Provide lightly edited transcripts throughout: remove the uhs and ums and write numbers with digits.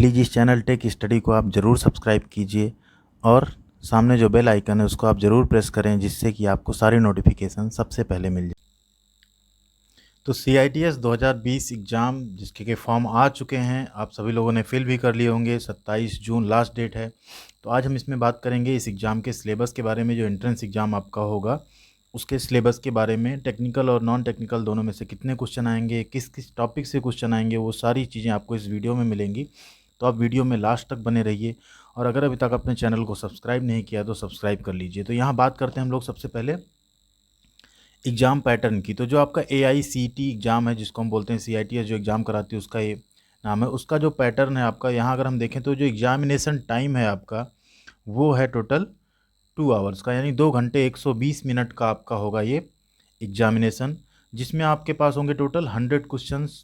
Please इस channel tech study को आप ज़रूर सब्सक्राइब कीजिए और सामने जो बेल आइकन है उसको आप ज़रूर प्रेस करें, जिससे कि आपको सारी नोटिफिकेशन सबसे पहले मिल जाए। तो CITS 2020 एग्ज़ाम जिसके के फॉर्म आ चुके हैं, आप सभी लोगों ने फिल भी कर लिए होंगे। 27 जून लास्ट डेट है। तो आज हम इसमें बात करेंगे इस एग्ज़ाम के सिलेबस के बारे में। जो एंट्रेंस एग्ज़ाम आपका होगा उसके सिलेबस के बारे में, टेक्निकल और नॉन टेक्निकल दोनों में से कितने क्वेश्चन आएंगे, किस किस टॉपिक से क्वेश्चन आएंगे, वो सारी चीज़ें आपको इस वीडियो में मिलेंगी। तो आप वीडियो में लास्ट तक बने रहिए और अगर अभी तक अपने चैनल को सब्सक्राइब नहीं किया तो सब्सक्राइब कर लीजिए। तो यहाँ बात करते हैं हम लोग सबसे पहले एग्ज़ाम पैटर्न की। तो जो आपका AICT एग्ज़ाम है, जिसको हम बोलते हैं CITS जो एग्ज़ाम कराती है उसका ये नाम है, उसका जो पैटर्न है आपका, यहाँ अगर हम देखें तो जो एग्ज़ामिनेशन टाइम है आपका वो है टोटल 2 आवर्स का, यानी 2 घंटे 120 मिनट का आपका होगा ये एग्ज़ामिनेशन, जिसमें आपके पास होंगे टोटल 100 क्वेश्चंस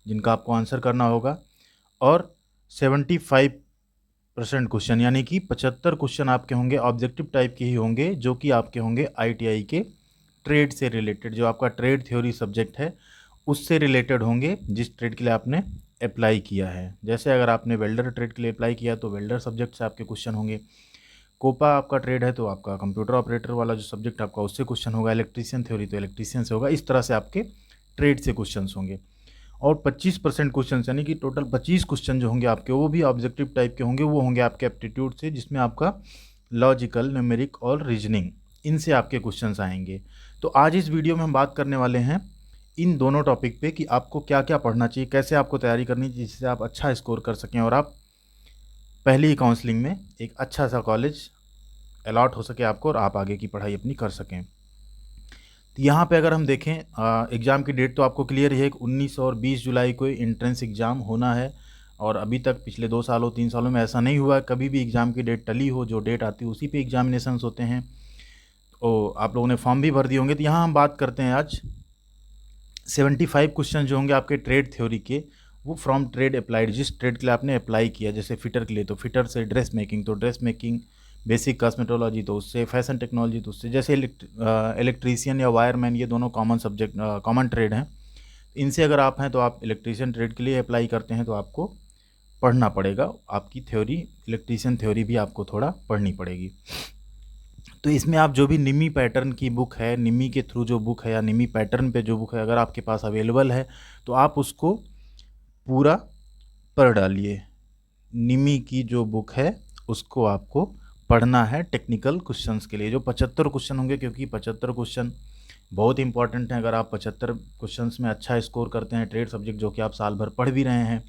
जिनका आपको आंसर करना होगा और 75% क्वेश्चन यानी कि 75 क्वेश्चन आपके होंगे ऑब्जेक्टिव टाइप के ही होंगे, जो कि आपके होंगे ITI के ट्रेड से रिलेटेड। जो आपका ट्रेड थ्योरी सब्जेक्ट है उससे रिलेटेड होंगे, जिस ट्रेड के लिए आपने अप्लाई किया है। जैसे अगर आपने वेल्डर ट्रेड के लिए अप्लाई किया तो वेल्डर सब्जेक्ट से आपके क्वेश्चन होंगे। कोपा आपका ट्रेड है तो आपका कंप्यूटर ऑपरेटर वाला जो सब्जेक्ट आपका उससे क्वेश्चन होगा। इलेक्ट्रीशियन थ्योरी तो इलेक्ट्रीशियन से होगा। इस तरह से आपके ट्रेड से क्वेश्चन होंगे। और 25% क्वेश्चन यानी कि टोटल 25 क्वेश्चन जो होंगे आपके वो भी ऑब्जेक्टिव टाइप के होंगे। वो होंगे आपके एप्टीट्यूड से, जिसमें आपका लॉजिकल, न्यूमेरिक और रीजनिंग, इनसे आपके क्वेश्चंस आएंगे। तो आज इस वीडियो में हम बात करने वाले हैं इन दोनों टॉपिक पे कि आपको क्या क्या पढ़ना चाहिए, कैसे आपको तैयारी करनी चाहिए जिससे आप अच्छा स्कोर कर सकें और आप पहली ही काउंसलिंग में एक अच्छा सा कॉलेज अलॉट हो सके आपको और आप आगे की पढ़ाई अपनी कर सकें। तो यहाँ पे अगर हम देखें एग्ज़ाम की डेट तो आपको क्लियर है कि 19 और 20 जुलाई को एंट्रेंस एग्ज़ाम होना है। और अभी तक पिछले 2 सालों 3 सालों में ऐसा नहीं हुआ है कभी भी एग्ज़ाम की डेट टली हो। जो डेट आती है उसी पे एग्जामिनेशंस होते हैं। तो आप लोगों ने फॉर्म भी भर दिए होंगे। तो यहाँ हम बात करते हैं आज 75 क्वेश्चन जो होंगे आपके ट्रेड थ्योरी के, वो फ्रॉम ट्रेड अप्लाइड, जिस ट्रेड के लिए आपने अप्लाई किया। जैसे फिटर के लिए तो फिटर से, ड्रेस मेकिंग तो ड्रेस मेकिंग, बेसिक कॉस्मेटोलॉजी तो उससे, फैशन टेक्नोलॉजी तो उससे, जैसे इलेक्ट्रीशियन या वायरमैन, ये दोनों कॉमन सब्जेक्ट कॉमन ट्रेड हैं। इनसे अगर आप हैं तो आप इलेक्ट्रीशियन ट्रेड के लिए अप्लाई करते हैं तो आपको पढ़ना पड़ेगा। आपकी थ्योरी, इलेक्ट्रीशियन थ्योरी भी आपको थोड़ा पढ़नी पड़ेगी। तो इसमें आप जो भी निमी पैटर्न की बुक है, निमी के थ्रू जो बुक है या निमी पैटर्न पे जो बुक है अगर आपके पास अवेलेबल है तो आप उसको पूरा पढ़ डालिए। निमी की जो बुक है उसको आपको पढ़ना है टेक्निकल क्वेश्चंस के लिए, जो 75 क्वेश्चन होंगे, क्योंकि 75 क्वेश्चन बहुत इंपॉर्टेंट हैं। अगर आप 75 क्वेश्चंस में अच्छा स्कोर करते हैं ट्रेड सब्जेक्ट, जो कि आप साल भर पढ़ भी रहे हैं,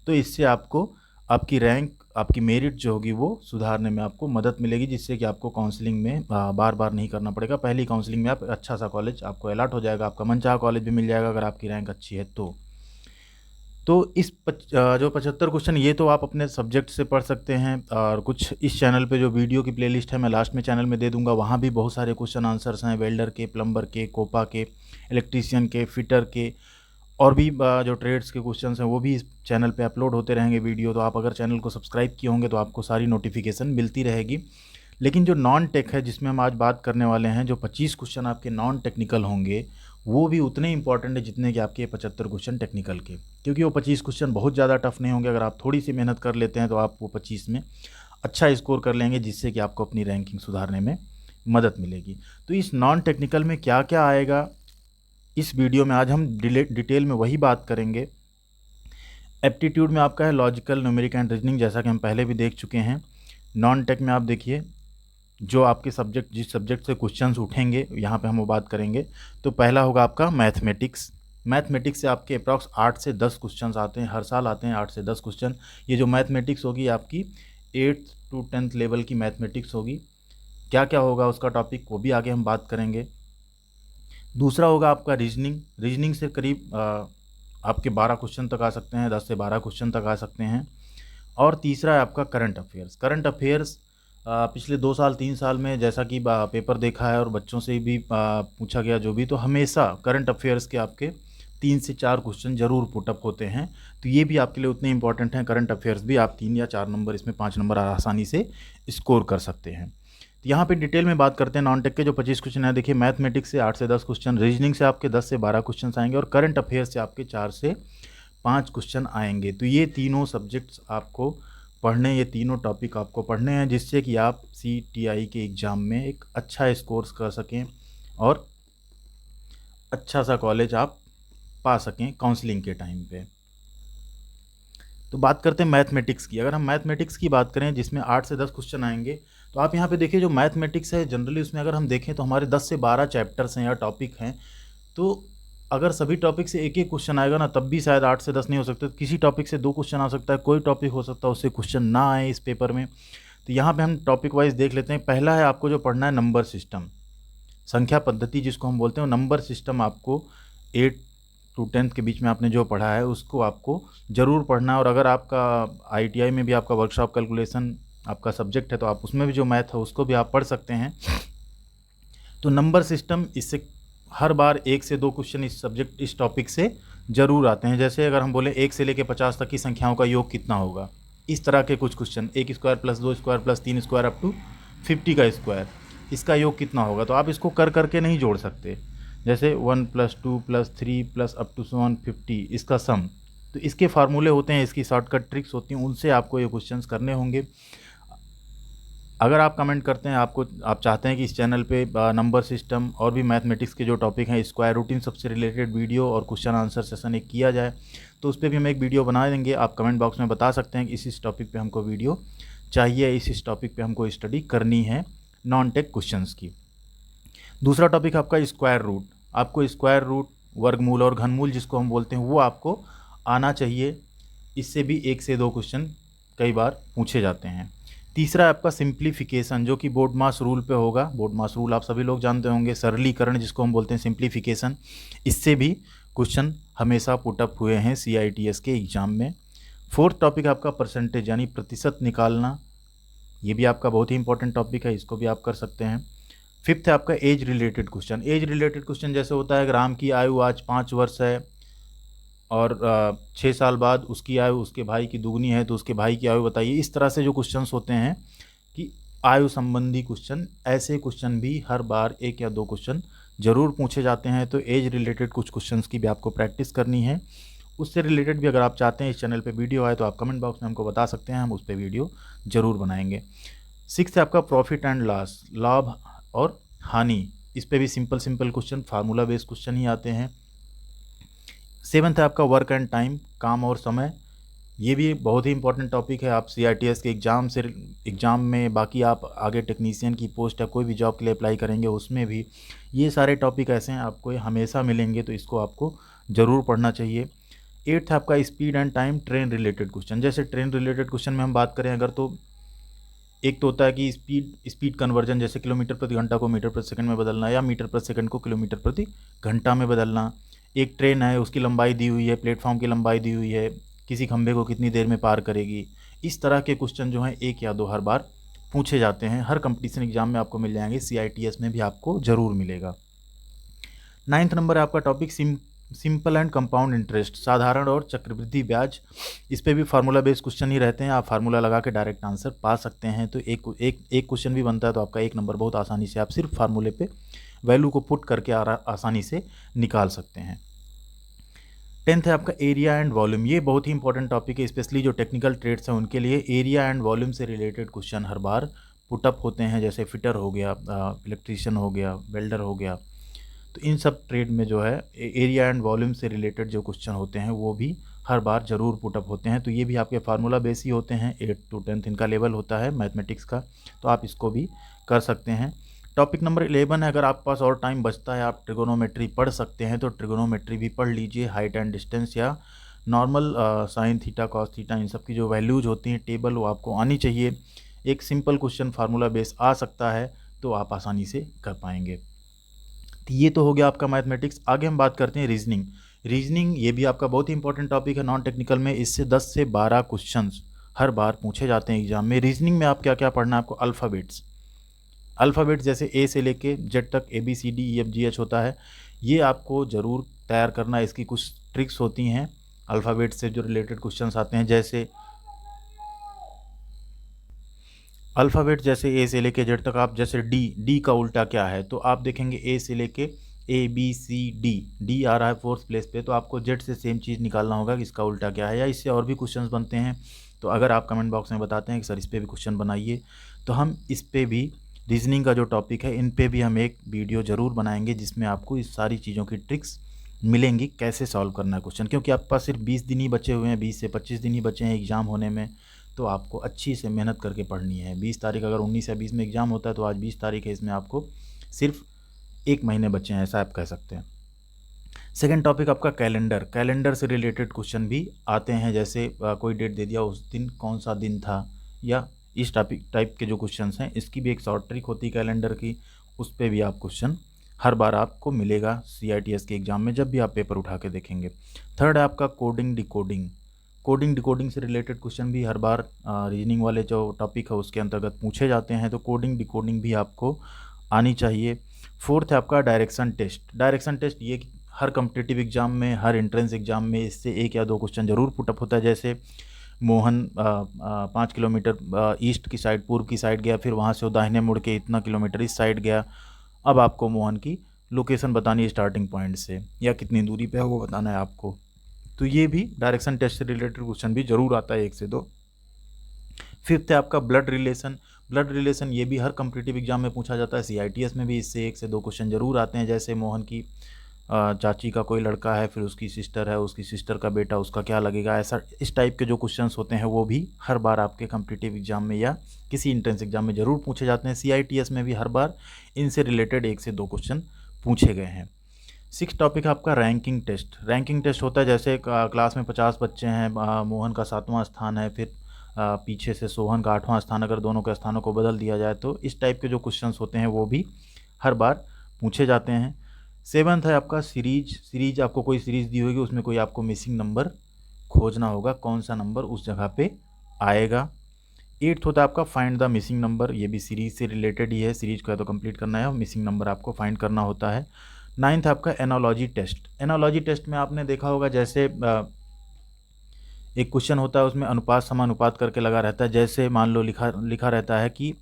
तो इससे आपको आपकी रैंक, आपकी मेरिट जो होगी वो सुधारने में आपको मदद मिलेगी, जिससे कि आपको काउंसलिंग में बार बार नहीं करना पड़ेगा। पहली काउंसलिंग में आप अच्छा सा कॉलेज आपको अलॉट हो जाएगा, आपका मनचाहा कॉलेज भी मिल जाएगा अगर आपकी रैंक अच्छी है तो इस जो 75 क्वेश्चन ये तो आप अपने सब्जेक्ट से पढ़ सकते हैं। और कुछ इस चैनल पे जो वीडियो की प्लेलिस्ट है मैं लास्ट में चैनल में दे दूंगा, वहाँ भी बहुत सारे क्वेश्चन आंसर्स हैं वेल्डर के, प्लम्बर के, कोपा के, इलेक्ट्रीशियन के, फिटर के, और भी जो ट्रेड्स के क्वेश्चंस हैं वो भी इस चैनल पे अपलोड होते रहेंगे वीडियो। तो आप अगर चैनल को सब्सक्राइब किए होंगे तो आपको सारी नोटिफिकेशन मिलती रहेगी। लेकिन जो नॉन टेक है, जिसमें हम आज बात करने वाले हैं, जो 25 क्वेश्चन आपके नॉन टेक्निकल होंगे वो भी उतने इंपॉर्टेंट है जितने कि आपके 75 क्वेश्चन टेक्निकल के, क्योंकि वो 25 क्वेश्चन बहुत ज़्यादा टफ नहीं होंगे। अगर आप थोड़ी सी मेहनत कर लेते हैं तो आप वो 25 में अच्छा स्कोर कर लेंगे, जिससे कि आपको अपनी रैंकिंग सुधारने में मदद मिलेगी। तो इस नॉन टेक्निकल में क्या क्या आएगा इस वीडियो में आज हम डिटेल में वही बात करेंगे। एप्टीट्यूड में आपका है लॉजिकल, न्यूमेरिक एंड रीजनिंग, जैसा कि हम पहले भी देख चुके हैं। नॉन टेक में आप देखिए जो आपके सब्जेक्ट, जिस सब्जेक्ट से क्वेश्चंस उठेंगे यहाँ पे हम वो बात करेंगे। तो पहला होगा आपका मैथमेटिक्स। मैथमेटिक्स से आपके अप्रॉक्स 8 से 10 क्वेश्चंस आते हैं, हर साल आते हैं 8 से 10 क्वेश्चन। ये जो मैथमेटिक्स होगी आपकी 8th to 10th लेवल की मैथमेटिक्स होगी। क्या क्या होगा उसका टॉपिक वो भी आगे हम बात करेंगे। दूसरा होगा आपका रीजनिंग। रीजनिंग से करीब आपके 12 क्वेश्चन तक आ सकते हैं, 10 से 12 क्वेश्चन तक आ सकते हैं। और तीसरा है आपका करंट अफेयर्स। करंट अफेयर्स पिछले 2 साल 3 साल में जैसा कि पेपर देखा है और बच्चों से भी पूछा गया जो भी, तो हमेशा करंट अफेयर्स के आपके 3 से 4 क्वेश्चन ज़रूर पुटअप होते हैं। तो ये भी आपके लिए उतने इंपॉर्टेंट हैं। करंट अफेयर्स भी आप 3 या 4 नंबर, इसमें 5 नंबर आसानी से स्कोर कर सकते हैं। तो यहाँ पे डिटेल में बात करते हैं नॉन टेक के जो 25 क्वेश्चन है। देखिए मैथमेटिक्स से 8 से 10 क्वेश्चन, रीजनिंग से आपके 10 से 12 क्वेश्चन आएंगे और करंट अफेयर्स से आपके 4 से 5 क्वेश्चन आएंगे। तो ये तीनों सब्जेक्ट्स आपको पढ़ने, ये तीनों टॉपिक आपको पढ़ने हैं, जिससे कि आप CTI के एग्ज़ाम में एक अच्छा स्कोर्स कर सकें और अच्छा सा कॉलेज आप पा सकें काउंसलिंग के टाइम पे। तो बात करते हैं मैथमेटिक्स की। अगर हम मैथमेटिक्स की बात करें जिसमें 8 से 10 क्वेश्चन आएंगे, तो आप यहाँ पे देखिए जो मैथमेटिक्स है जनरली उसमें अगर हम देखें तो हमारे 10 से 12 चैप्टर्स हैं या टॉपिक हैं। तो अगर सभी टॉपिक से एक एक क्वेश्चन आएगा ना, तब भी शायद 8 से 10 नहीं हो सकते। तो किसी टॉपिक से 2 क्वेश्चन आ सकता है, कोई टॉपिक हो सकता है उससे क्वेश्चन ना आए इस पेपर में। तो यहाँ पे हम टॉपिक वाइज देख लेते हैं। पहला है आपको जो पढ़ना है नंबर सिस्टम, संख्या पद्धति जिसको हम बोलते हैं। नंबर सिस्टम आपको 8 टू 10th के बीच में आपने जो पढ़ा है उसको आपको ज़रूर पढ़ना है। और अगर आपका ITI में भी आपका वर्कशॉप कैलकुलेशन आपका सब्जेक्ट है, तो आप उसमें भी जो मैथ है उसको भी आप पढ़ सकते हैं। तो नंबर सिस्टम, इससे हर बार 1 से 2 क्वेश्चन इस टॉपिक से ज़रूर आते हैं। जैसे अगर हम बोले 1 से लेकर 50 तक की संख्याओं का योग कितना होगा, इस तरह के कुछ question, 1 square plus 2 square plus 3 square up to 50 का स्क्वायर, इसका योग कितना होगा। तो आप इसको कर करके नहीं जोड़ सकते। जैसे 1 + 2 + 3 प्लस अप टू 50, इसका सम। तो इसके फार्मूले होते हैं, इसकी शॉर्टकट ट्रिक्स होती हैं, उनसे आपको ये क्वेश्चंस करने होंगे। अगर आप कमेंट करते हैं आप चाहते हैं कि इस चैनल पे नंबर सिस्टम और भी मैथमेटिक्स के जो टॉपिक हैं, स्क्वायर रूट, इन सबसे रिलेटेड वीडियो और क्वेश्चन आंसर सेशन एक किया जाए, तो उस पर भी हम एक वीडियो बना देंगे। आप कमेंट बॉक्स में बता सकते हैं कि इस टॉपिक पे हमको वीडियो चाहिए, इस टॉपिक पे हमको स्टडी करनी है नॉन टेक क्वेश्चंस की। दूसरा टॉपिक आपका स्क्वायर रूट। आपको स्क्वायर रूट, वर्गमूल और घनमूल जिसको हम बोलते हैं वो आपको आना चाहिए। इससे भी 1 से 2 क्वेश्चन कई बार पूछे जाते हैं। तीसरा है आपका सिंप्लीफिकेशन, जो कि बोर्ड मास रूल पे होगा। बोर्ड मास रूल आप सभी लोग जानते होंगे, सरलीकरण जिसको हम बोलते हैं सिंप्लीफिकेशन। इससे भी क्वेश्चन हमेशा पुटअप हुए हैं CITS के एग्ज़ाम में। फोर्थ टॉपिक आपका परसेंटेज यानी प्रतिशत निकालना, ये भी आपका बहुत ही इंपॉर्टेंट टॉपिक है, इसको भी आप कर सकते हैं। फिफ्थ है आपका age related question. Age related question जैसे होता है, राम की आयु आज 5 वर्ष है और 6 साल बाद उसकी आयु उसके भाई की दुगनी है, तो उसके भाई की आयु बताइए। इस तरह से जो क्वेश्चंस होते हैं कि आयु संबंधी क्वेश्चन, ऐसे क्वेश्चन भी हर बार 1 या 2 क्वेश्चन ज़रूर पूछे जाते हैं। तो एज रिलेटेड कुछ क्वेश्चंस की भी आपको प्रैक्टिस करनी है। उससे रिलेटेड भी अगर आप चाहते हैं इस चैनल पे वीडियो आए, तो आप कमेंट बॉक्स में हमको बता सकते हैं, हम उस पर वीडियो ज़रूर बनाएंगे। सिक्स्थ है आपका प्रॉफिट एंड लॉस, लाभ और हानि। इस पे भी simple question, formula based question ही आते हैं। सेवन्थ है आपका वर्क एंड टाइम, काम और समय। ये भी बहुत ही इंपॉर्टेंट टॉपिक है। आप CITS के एग्ज़ाम में, बाकी आप आगे टेक्नीशियन की पोस्ट या कोई भी जॉब के लिए अप्लाई करेंगे उसमें भी ये सारे टॉपिक ऐसे हैं आपको हमेशा मिलेंगे, तो इसको आपको ज़रूर पढ़ना चाहिए। एट्थ है आपका speed and time, train related question. जैसे ट्रेन रिलेटेड क्वेश्चन में हम बात करें अगर, तो एक तो होता है कि स्पीड कन्वर्जन, जैसे किलोमीटर प्रति घंटा को मीटर प्रति सेकंड में बदलना, या मीटर प्रति सेकंड को किलोमीटर प्रति घंटा में बदलना। एक ट्रेन है, उसकी लंबाई दी हुई है, प्लेटफॉर्म की लंबाई दी हुई है, किसी खंभे को कितनी देर में पार करेगी। इस तरह के क्वेश्चन जो हैं 1 या 2 हर बार पूछे जाते हैं, हर कंपटीशन एग्जाम में आपको मिल जाएंगे, CITS में भी आपको ज़रूर मिलेगा। 9th नंबर है आपका topic simple and compound interest, साधारण और चक्रवृद्धि ब्याज। इस पे भी फार्मूला बेस्ड क्वेश्चन ही रहते हैं, आप फार्मूला लगा के डायरेक्ट आंसर पा सकते हैं। तो एक क्वेश्चन भी बनता है तो आपका 1 नंबर बहुत आसानी से आप सिर्फ फार्मूले पे वैल्यू को पुट करके आसानी से निकाल सकते हैं। 10th है आपका एरिया एंड वॉल्यूम। ये बहुत ही इंपॉर्टेंट टॉपिक है, स्पेशली जो टेक्निकल ट्रेड्स हैं उनके लिए एरिया एंड वॉल्यूम से रिलेटेड क्वेश्चन हर बार पुटअप होते हैं। जैसे फिटर हो गया, इलेक्ट्रीशियन हो गया, वेल्डर हो गया, तो इन सब ट्रेड में जो है एरिया एंड वॉल्यूम से रिलेटेड जो क्वेश्चन होते हैं वो भी हर बार ज़रूर पुटअप होते हैं। तो ये भी आपके फार्मूला बेस ही होते हैं। 8 to 10 इनका लेवल होता है मैथमेटिक्स का, तो आप इसको भी कर सकते हैं। टॉपिक नंबर 11 है, अगर आपके पास और टाइम बचता है आप ट्रिगोनोमेट्री पढ़ सकते हैं, तो ट्रिगोनोमेट्री भी पढ़ लीजिए। हाइट एंड डिस्टेंस या normal sine theta cos theta, इन सब की जो वैल्यूज होती हैं टेबल, वो आपको आनी चाहिए। एक सिंपल क्वेश्चन फार्मूला बेस आ सकता है तो आप आसानी से कर पाएंगे। तो ये तो हो गया आपका मैथमेटिक्स। आगे हम बात करते हैं रीजनिंग। रीजनिंग ये भी आपका बहुत ही इंपॉर्टेंट टॉपिक है नॉन टेक्निकल में। इससे 10 से 12 क्वेश्चंस हर बार पूछे जाते हैं एग्जाम में। रीजनिंग में आप क्या क्या पढ़ना है, आपको अल्फ़ाबेट्स जैसे A से लेके Z तक, ABCDEFGH होता है, ये आपको ज़रूर तैयार करना है। इसकी कुछ ट्रिक्स होती हैं, अल्फ़ाबेट से जो रिलेटेड क्वेश्चंस आते हैं। जैसे अल्फ़ाबेट जैसे A से लेके Z तक, आप जैसे डी का उल्टा क्या है, तो आप देखेंगे A से लेके ABCD, डी आ रहा है फोर्थ प्लेस पे, तो आपको जेड से सेम चीज़ निकालना होगा कि इसका उल्टा क्या है, या इससे और भी क्वेश्चंस बनते हैं। तो अगर आप कमेंट बॉक्स में बताते हैं कि सर इस पे भी क्वेश्चन बनाइए, तो हम इस पे भी रीजनिंग का जो टॉपिक है इन पे भी हम एक वीडियो ज़रूर बनाएंगे, जिसमें आपको इस सारी चीज़ों की ट्रिक्स मिलेंगी कैसे सॉल्व करना है क्वेश्चन। क्योंकि आपके पास सिर्फ 20 दिन ही बचे हुए हैं, 20 से 25 दिन ही बचे हैं एग्ज़ाम होने में, तो आपको अच्छी से मेहनत करके पढ़नी है। 20 तारीख, अगर 19 या 20 में एग्ज़ाम होता है तो आज 20 तारीख है, इसमें आपको सिर्फ 1 महीने बचे हैं, ऐसा आप कह सकते हैं। सेकेंड टॉपिक आपका कैलेंडर। कैलेंडर से रिलेटेड क्वेश्चन भी आते हैं, जैसे कोई डेट दे दिया, उस दिन कौन सा दिन था, या इस टाइप के जो क्वेश्चंस हैं, इसकी भी एक शॉर्ट ट्रिक होती है कैलेंडर की, उस पर भी आप क्वेश्चन हर बार आपको मिलेगा CITS के एग्ज़ाम में, जब भी आप पेपर उठा के देखेंगे। थर्ड है आपका कोडिंग डिकोडिंग। कोडिंग डिकोडिंग से रिलेटेड क्वेश्चन भी हर बार रीजनिंग वाले जो टॉपिक है उसके अंतर्गत पूछे जाते हैं, तो कोडिंग डिकोडिंग भी आपको आनी चाहिए। फोर्थ है आपका डायरेक्शन टेस्ट। डायरेक्शन टेस्ट ये हर कम्पिटिटिव एग्जाम में, हर एंट्रेंस एग्जाम में इससे 1 या 2 क्वेश्चन जरूर पुटअप होता है। जैसे मोहन 5 किलोमीटर ईस्ट की साइड, पूर्व की साइड गया, फिर वहाँ से वो दाहिने मुड़ के इतना किलोमीटर इस साइड गया। अब आपको मोहन की लोकेशन बतानी है स्टार्टिंग पॉइंट से, या कितनी दूरी पे है वो बताना है आपको। तो ये भी डायरेक्शन टेस्ट से रिलेटेड क्वेश्चन भी जरूर आता है 1 से 2। फिफ्थ है आपका ब्लड रिलेशन। ब्लड रिलेशन ये भी हर कम्पिटिटिव एग्जाम में पूछा जाता है, CITS में भी इससे 1 से 2 क्वेश्चन जरूर आते हैं। जैसे मोहन की चाची का कोई लड़का है, फिर उसकी सिस्टर है, उसकी सिस्टर का बेटा, उसका क्या लगेगा, ऐसा इस टाइप के जो क्वेश्चंस होते हैं वो भी हर बार आपके कम्पिटिटिव एग्जाम में या किसी इंट्रेंस एग्जाम में ज़रूर पूछे जाते हैं। CITS में भी हर बार इनसे रिलेटेड 1 से 2 क्वेश्चन पूछे गए हैं। 6 टॉपिक आपका रैंकिंग टेस्ट। रैंकिंग टेस्ट होता है जैसे क्लास में 50 बच्चे हैं, मोहन का 7वां स्थान है, फिर पीछे से सोहन का 8वां स्थान, अगर दोनों के स्थानों को बदल दिया जाए, तो इस टाइप के जो क्वेश्चंस होते हैं वो भी हर बार पूछे जाते हैं। 7th है आपका सीरीज। सीरीज आपको कोई सीरीज दी होगी, उसमें कोई आपको मिसिंग नंबर खोजना होगा, कौन सा नंबर उस जगह पे आएगा। 8th होता है आपका फाइंड द मिसिंग नंबर। ये भी सीरीज से रिलेटेड ही है, सीरीज को तो कंप्लीट करना है और मिसिंग नंबर आपको फाइंड करना होता है। 9th आपका एनालॉजी टेस्ट। एनालॉजी टेस्ट में आपने देखा होगा, जैसे एक क्वेश्चन होता है उसमें अनुपात समानुपात करके लगा रहता है। जैसे मान लो लिखा रहता है कि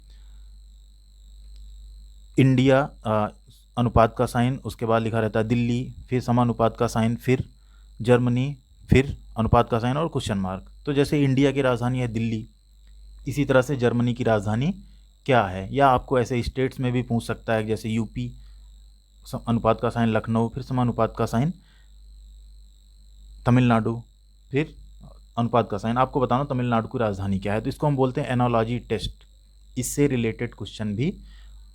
इंडिया अनुपात का साइन, उसके बाद लिखा रहता है दिल्ली, फिर समानुपात का साइन, फिर जर्मनी, फिर अनुपात का साइन और क्वेश्चन मार्क। तो जैसे इंडिया की राजधानी है दिल्ली, इसी तरह से जर्मनी की राजधानी क्या है। या आपको ऐसे स्टेट्स में भी पूछ सकता है, जैसे यूपी अनुपात का साइन लखनऊ, फिर समानुपात का साइन तमिलनाडु, फिर अनुपात का साइन आपको बताना तमिलनाडु की राजधानी क्या है। तो इसको हम बोलते हैं एनालॉजी टेस्ट। इससे रिलेटेड क्वेश्चन भी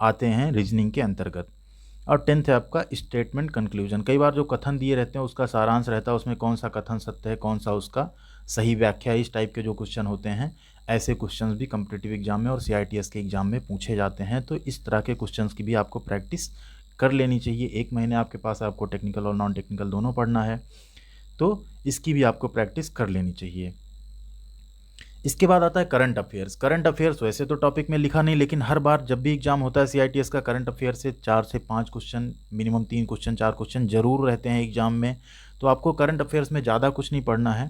आते हैं रीजनिंग के अंतर्गत। और 10th है आपका स्टेटमेंट कंक्लूजन। कई बार जो कथन दिए रहते हैं उसका सारांश रहता है, उसमें कौन सा कथन सत्य है, कौन सा उसका सही व्याख्या है, इस टाइप के जो क्वेश्चन होते हैं, ऐसे क्वेश्चंस भी कम्पिटिटिव एग्जाम में और CITS के एग्जाम में पूछे जाते हैं। तो इस तरह के क्वेश्चंस की भी आपको प्रैक्टिस कर लेनी चाहिए। 1 महीने आपके पास, आपको टेक्निकल और नॉन टेक्निकल दोनों पढ़ना है, तो इसकी भी आपको प्रैक्टिस कर लेनी चाहिए। इसके बाद आता है करंट अफेयर्स। करंट अफेयर्स वैसे तो टॉपिक में लिखा नहीं, लेकिन हर बार जब भी एग्जाम होता है CITS का, करंट अफेयर से 4 से 5 क्वेश्चन, मिनिमम 3 क्वेश्चन 4 क्वेश्चन जरूर रहते हैं एग्जाम में। तो आपको करंट अफेयर्स में ज़्यादा कुछ नहीं पढ़ना है।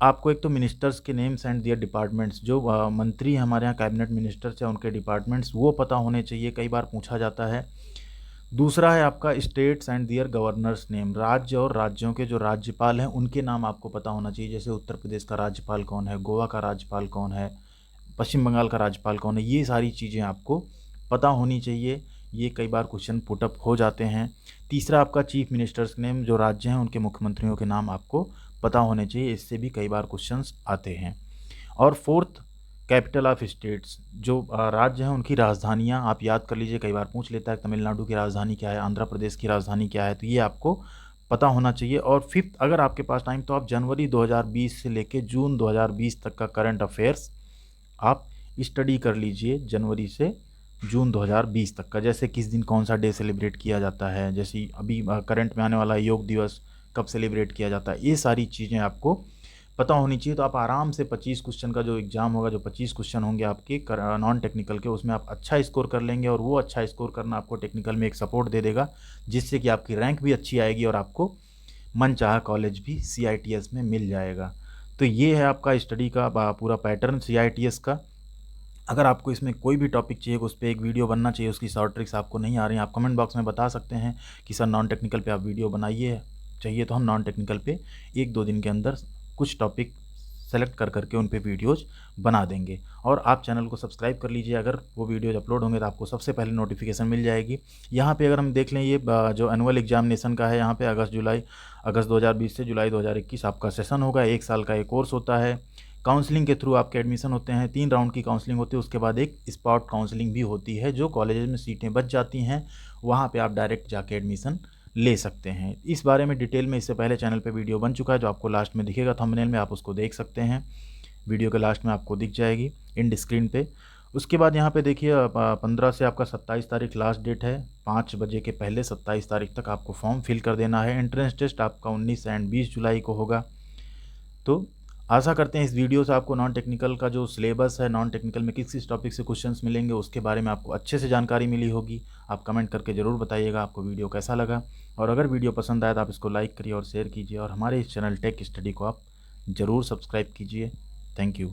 आपको एक तो मिनिस्टर्स के नेम्स एंड दियर डिपार्टमेंट्स, जो मंत्री हमारे यहाँ कैबिनेट मिनिस्टर्स हैं उनके डिपार्टमेंट्स, वो पता होने चाहिए, कई बार पूछा जाता है। दूसरा है आपका states and their governors name. राज्य और राज्यों के जो राज्यपाल हैं उनके नाम आपको पता होना चाहिए। जैसे उत्तर प्रदेश का राज्यपाल कौन है, गोवा का राज्यपाल कौन है, पश्चिम बंगाल का राज्यपाल कौन है, ये सारी चीज़ें आपको पता होनी चाहिए। ये कई बार क्वेश्चन पुटअप हो जाते हैं। तीसरा आपका चीफ मिनिस्टर्स नेम, जो राज्य हैं उनके मुख्यमंत्रियों के नाम आपको पता होने चाहिए, इससे भी कई बार क्वेश्चंस आते हैं। और फोर्थ कैपिटल ऑफ स्टेट्स, जो राज्य हैं उनकी राजधानियां आप याद कर लीजिए, कई बार पूछ लेता है तमिलनाडु की राजधानी क्या है, आंध्र प्रदेश की राजधानी क्या है, तो ये आपको पता होना चाहिए। और फिफ्थ, अगर आपके पास टाइम तो आप जनवरी 2020 से लेके जून 2020 तक का करंट अफेयर्स आप स्टडी कर लीजिए, जनवरी से जून 2020 तक का। जैसे किस दिन कौन सा डे सेलिब्रेट किया जाता है, जैसे अभी करंट में आने वाला योग दिवस कब सेलिब्रेट किया जाता है, ये सारी चीज़ें आपको पता होनी चाहिए। तो आप आराम से 25 क्वेश्चन का जो एग्ज़ाम होगा, जो 25 क्वेश्चन होंगे आपके नॉन टेक्निकल के, उसमें आप अच्छा स्कोर कर लेंगे, और वो अच्छा स्कोर करना आपको टेक्निकल में एक सपोर्ट दे देगा, जिससे कि आपकी रैंक भी अच्छी आएगी और आपको मनचाहा कॉलेज भी CITS में मिल जाएगा। तो ये है आपका स्टडी का पूरा पैटर्न CITS का। अगर आपको इसमें कोई भी टॉपिक चाहिए, उस पे एक वीडियो बनना चाहिए, उसकी शॉर्ट ट्रिक्स आपको नहीं आ रही हैं, आप कमेंट बॉक्स में बता सकते हैं कि सर नॉन टेक्निकल पे आप वीडियो बनाइए। चाहिए तो हम नॉन टेक्निकल पे 1-2 दिन के अंदर कुछ टॉपिक सेलेक्ट कर करके उन पे वीडियोज़ बना देंगे। और आप चैनल को सब्सक्राइब कर लीजिए, अगर वो वीडियोज़ अपलोड होंगे तो आपको सबसे पहले नोटिफिकेशन मिल जाएगी। यहाँ पे अगर हम देख लें, ये जो एनुअल एग्जामिनेशन का है, यहाँ पे अगस्त 2020 से जुलाई 2021 आपका सेशन होगा। 1 साल का ये कोर्स होता है। काउंसलिंग के थ्रू आपके एडमिशन होते हैं। 3 राउंड की काउंसलिंग होती है, उसके बाद एक स्पॉट काउंसलिंग भी होती है। जो कॉलेजेस में सीटें बच जाती हैं वहाँ पे आप डायरेक्ट जाके एडमिशन ले सकते हैं। इस बारे में डिटेल में इससे पहले चैनल पे वीडियो बन चुका है, जो आपको लास्ट में दिखेगा थंबनेल में, आप उसको देख सकते हैं। वीडियो के लास्ट में आपको दिख जाएगी एंड स्क्रीन पे। उसके बाद यहाँ पे देखिए 15 से आपका 27 तारीख लास्ट डेट है। 5 बजे के पहले 27 तारीख तक आपको फॉर्म फिल कर देना है। एंट्रेंस टेस्ट आपका 19 एंड 20 जुलाई को होगा। तो आशा करते हैं इस वीडियो से आपको नॉन टेक्निकल का जो सिलेबस है, नॉन टेक्निकल में किस किस टॉपिक से क्वेश्चंस मिलेंगे, उसके बारे में आपको अच्छे से जानकारी मिली होगी। आप कमेंट करके ज़रूर बताइएगा आपको वीडियो कैसा लगा। और अगर वीडियो पसंद आया तो आप इसको लाइक करिए और शेयर कीजिए, और हमारे इस चैनल टेक स्टडी को आप ज़रूर सब्सक्राइब कीजिए। Thank you.